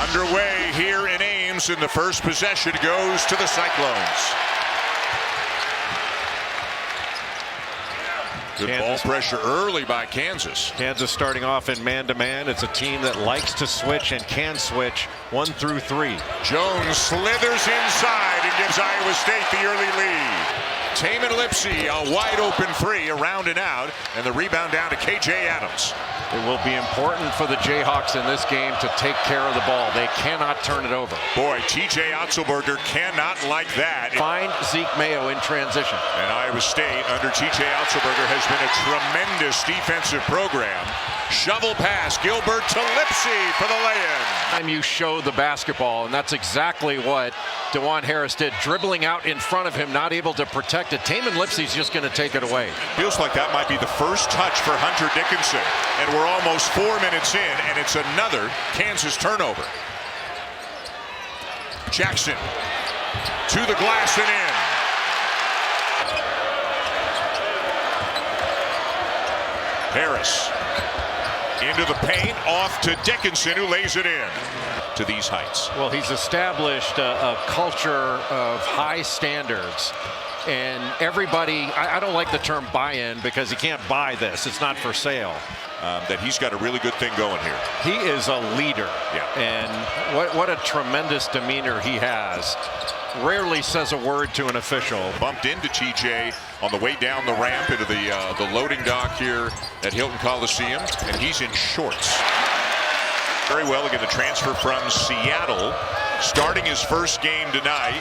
Underway here in Ames, and the first possession goes to the Cyclones. Good ball pressure early by Kansas. Kansas starting off in man-to-man. It's a team that likes to switch and can switch 1 through 3. Jones slithers inside and gives Iowa State the early lead. Taman Lipsey, a wide open three, around and out, and the rebound down to KJ Adams. It will be important for the Jayhawks in this game to take care of the ball. They cannot turn it over. Boy, TJ Otzelberger cannot like that. Find Zeke Mayo in transition. And Iowa State under TJ Otzelberger has been a tremendous defensive program. Shovel pass, Gilbert to Lipsey for the lay-in. Time you show the basketball, and that's exactly what DeJuan Harris did, dribbling out in front of him, not able to protect it. Taman Lipsey's just going to take it away. Feels like that might be the first touch for Hunter Dickinson, and we're almost 4 minutes in, and it's another Kansas turnover. Jackson to the glass and in. Harris into the paint, off to Dickinson, who lays it in to these heights. Well, he's established a culture of high standards, and everybody, I don't like the term buy-in because you can't buy this. It's not for sale. That he's got a really good thing going here. He is a leader. Yeah. And what a tremendous demeanor he has. Rarely says a word to an official. Bumped into TJ on the way down the ramp into the loading dock here at Hilton Coliseum, and he's in shorts. Very well, again, the transfer from Seattle, starting his first game tonight,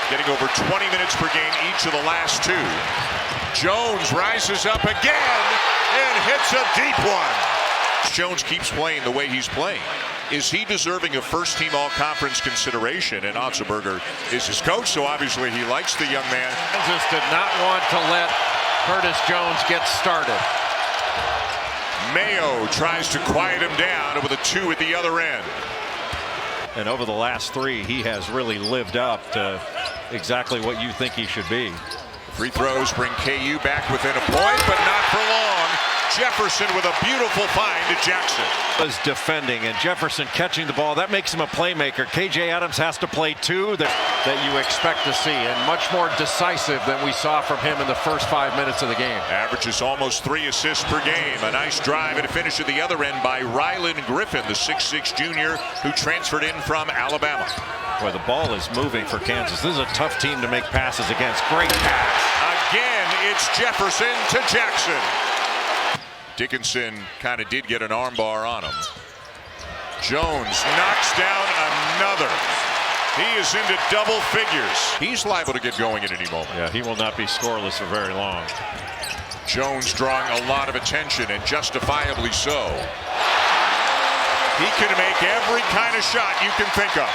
getting over 20 minutes per game each of the last two. Jones rises up again and hits a deep one. Jones keeps playing the way he's playing. Is he deserving of first-team all-conference consideration? And Otzelberger is his coach, so obviously he likes the young man. Kansas did not want to let Curtis Jones get started. Mayo tries to quiet him down with a 2 at the other end. And over the last 3, he has really lived up to exactly what you think he should be. Free throws bring KU back within a point, but not for long. Jefferson with a beautiful find to Jackson. Was defending, and Jefferson catching the ball. That makes him a playmaker. KJ Adams has to play too, that you expect to see, and much more decisive than we saw from him in the first 5 minutes of the game. Averages almost 3 assists per game. A nice drive and a finish at the other end by Rylan Griffin, the 6'6" junior who transferred in from Alabama. Boy, the ball is moving for Kansas. This is a tough team to make passes against. Great pass. Again, it's Jefferson to Jackson. Dickinson kind of did get an armbar on him. Jones knocks down another. He is into double figures. He's liable to get going at any moment. Yeah, he will not be scoreless for very long. Jones drawing a lot of attention, and justifiably so. He can make every kind of shot you can think of.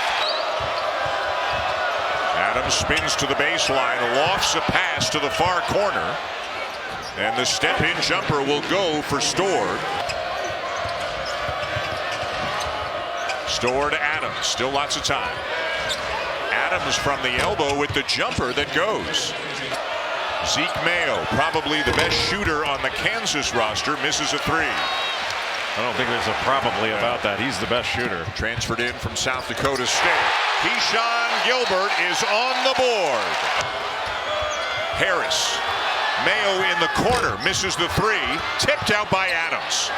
Adams spins to the baseline, lofts a pass to the far corner. And the step-in jumper will go for Stored. Stored to Adams. Still lots of time. Adams from the elbow with the jumper that goes. Zeke Mayo, probably the best shooter on the Kansas roster, misses a 3. I don't think there's a probably about that. He's the best shooter. Transferred in from South Dakota State. Keyshawn Gilbert is on the board. Harris. Mayo in the corner, misses the 3, tipped out by Adams.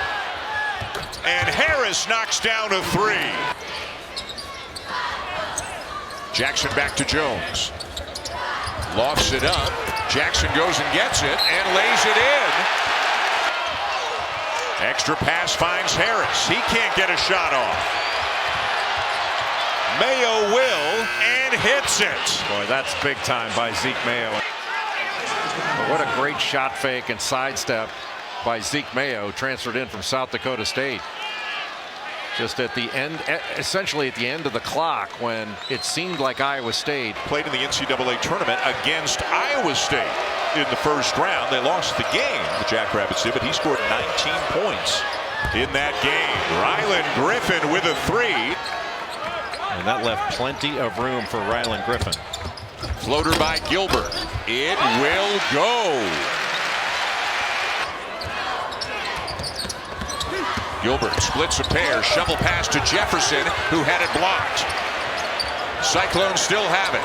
And Harris knocks down a 3. Jackson back to Jones. Lofts it up. Jackson goes and gets it and lays it in. Extra pass finds Harris. He can't get a shot off. Mayo will and hits it. Boy, that's big time by Zeke Mayo. But what a great shot fake and sidestep by Zeke Mayo, transferred in from South Dakota State. Just at the end, essentially at the end of the clock, when it seemed like Iowa State played in the NCAA tournament against Iowa State in the first round. They lost the game, the Jackrabbits did, but he scored 19 points in that game. Rylan Griffin with a 3. And that left plenty of room for Rylan Griffin. Floater by Gilbert. It will go. Gilbert splits a pair, shovel pass to Jefferson, who had it blocked. Cyclones still have it.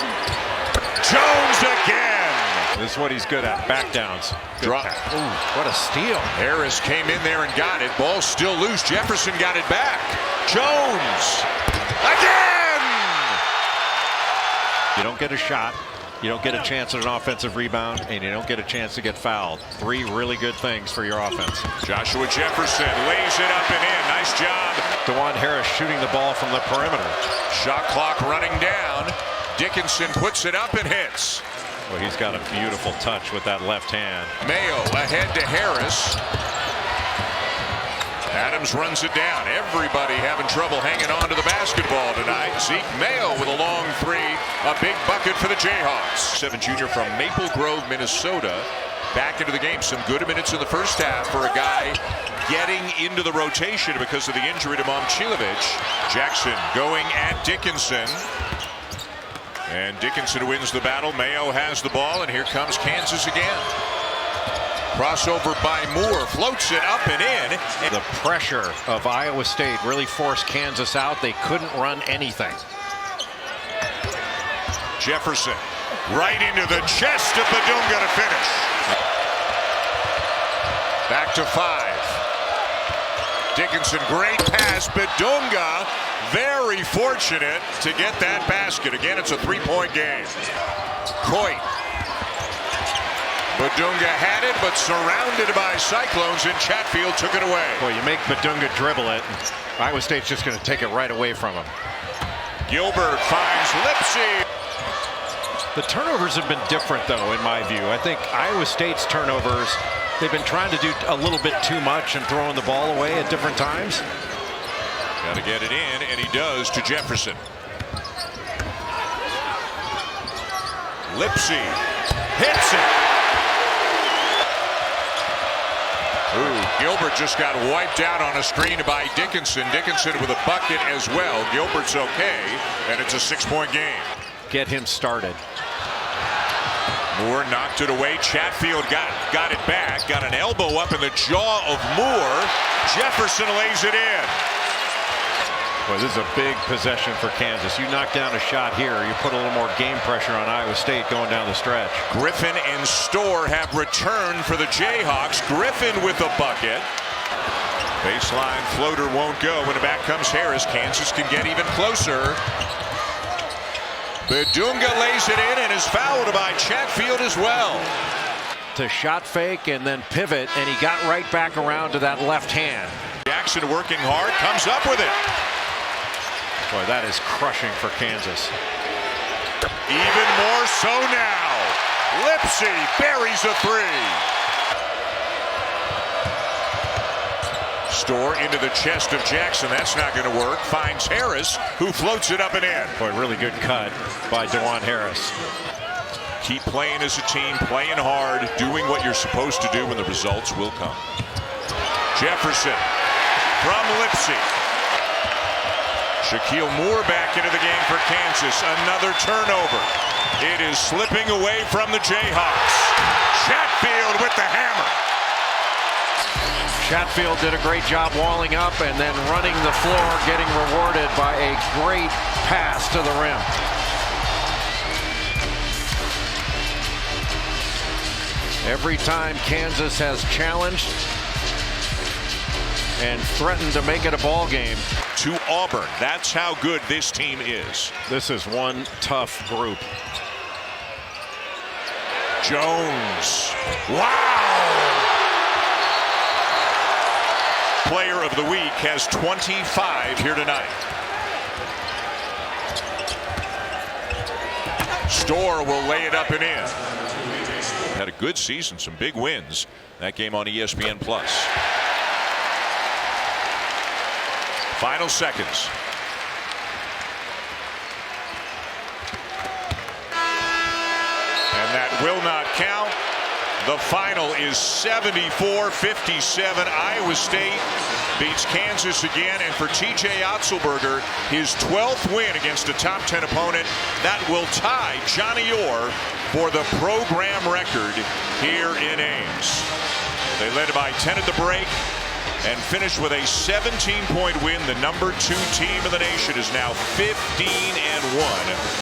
Jones again. This is what he's good at, back downs. Drop. Ooh, what a steal. Harris came in there and got it. Ball still loose. Jefferson got it back. Jones again. You don't get a shot, you don't get a chance at an offensive rebound, and you don't get a chance to get fouled. Three really good things for your offense. Joshua Jefferson lays it up and in. Nice job. DeJuan Harris shooting the ball from the perimeter. Shot clock running down. Dickinson puts it up and hits. Well, he's got a beautiful touch with that left hand. Mayo ahead to Harris. Adams runs it down. Everybody having trouble hanging on to the basketball tonight. Zeke Mayo with a long three. A big bucket for the Jayhawks. 7 junior from Maple Grove, Minnesota. Back into the game. Some good minutes in the first half for a guy getting into the rotation because of the injury to Momcilovic. Jackson going at Dickinson. And Dickinson wins the battle. Mayo has the ball, and here comes Kansas again. Crossover by Moore, floats it up and in. The pressure of Iowa State really forced Kansas out. They couldn't run anything. Jefferson right into the chest of Badunga to finish. Back to 5. Dickinson, great pass. Badunga very fortunate to get that basket. Again, it's a 3-point game. Coit. Badunga had it, but surrounded by Cyclones, and Chatfield took it away. Well, you make Badunga dribble it. Iowa State's just going to take it right away from him. Gilbert finds Lipsy. The turnovers have been different, though, in my view. I think Iowa State's turnovers, they've been trying to do a little bit too much and throwing the ball away at different times. Got to get it in, and he does to Jefferson. Lipsy hits it. Ooh, Gilbert just got wiped out on a screen by Dickinson. Dickinson with a bucket as well. Gilbert's okay, and it's a 6-point game. Get him started. Moore knocked it away. Chatfield got it back. Got an elbow up in the jaw of Moore. Jefferson lays it in. Well, this is a big possession for Kansas. You knock down a shot here, you put a little more game pressure on Iowa State going down the stretch. Griffin and Storr have returned for the Jayhawks. Griffin with a bucket. Baseline floater won't go. When back comes Harris, Kansas can get even closer. Badunga lays it in and is fouled by Chatfield as well. To shot fake and then pivot, and he got right back around to that left hand. Jackson working hard, comes up with it. Boy, that is crushing for Kansas. Even more so now. Lipsy buries a 3. Storr into the chest of Jackson. That's not going to work. Finds Harris, who floats it up and in. Boy, really good cut by DeJuan Harris. Keep playing as a team, playing hard, doing what you're supposed to do, and the results will come. Jefferson from Lipsy. Shaquille Moore back into the game for Kansas. Another turnover. It is slipping away from the Jayhawks. Chatfield with the hammer. Chatfield did a great job walling up and then running the floor, getting rewarded by a great pass to the rim. Every time Kansas has challenged and threatened to make it a ball game. To Auburn. That's how good this team is. This is one tough group. Jones. Wow! Player of the week has 25 here tonight. Storr will lay it up and in. Had a good season, some big wins. That game on ESPN+. Final seconds. And that will not count. The final is 74-57. Iowa State beats Kansas again, and for TJ Otzelberger, his 12th win against a top 10 opponent, that will tie Johnny Orr for the program record here in Ames. They led by 10 at the break. and finished with a 17-point win. The #2 team in the nation is now 15-1.